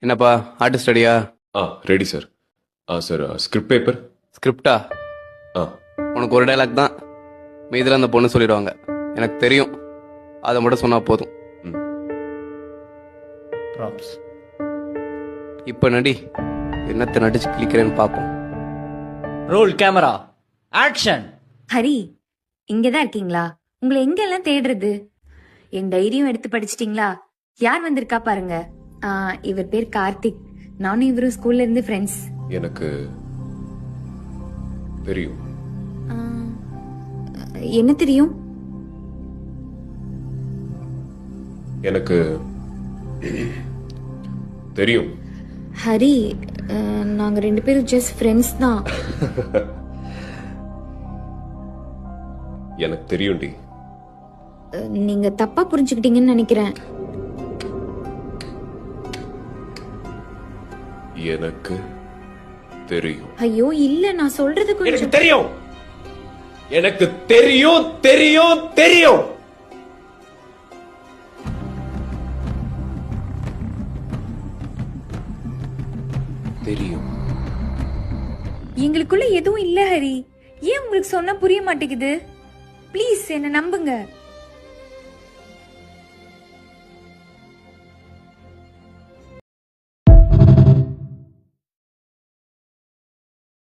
என்னப்பா ஆர்டிஸ்ட் ரெடியா? Ready sir. Sir script paper. ஸ்கிரிப்டா? ஆ உனக்கு ஒரு டைலாக் தான், மீதில் அந்த பொண்ணு சொல்லிடுவாங்க. எனக்கு தெரியும், அதை மட்டும் சொன்னா போதும். ப்ராப்ஸ். இப்போ நடி, என்னத்தை நடிச்சு கிளிக்கிறேன்னு பார்ப்போம். Role camera action. ஹரி, இங்கதான் இருக்கீங்களா? உங்களை எங்கெல்லாம் தேடுறது? என் டைரியும் எடுத்து படிச்சிட்டீங்களா? யார் வந்திருக்கா பாருங்க. இவர் பேர் கார்த்திக். நானும் இவரும் ஸ்கூல்ல இருந்து ஃப்ரெண்ட்ஸ். எனக்கு தெரியும். என்ன தெரியும்? எனக்கு தெரியும். ஹரி, நாங்க 2 பேரும் ஜஸ்ட் ஃப்ரெண்ட்ஸ் தான். எனக்கு தெரியும்டி. நீங்க தப்பா புரிஞ்சுக்கிட்டீங்கன்னு நினைக்கிறேன். எனக்கு தெரியும். ஐயோ இல்ல, நான் சொல்றது எனக்கு கொஞ்சம். தெரியும். எனக்கு தெரியும் தெரியும் தெரியும். தெரியும். எங்களுக்குள்ள எதுவும் இல்ல ஹரி. ஏன் உங்களுக்கு சொன்னா புரிய மாட்டேங்குது? ப்ளீஸ் என்ன நம்புங்க.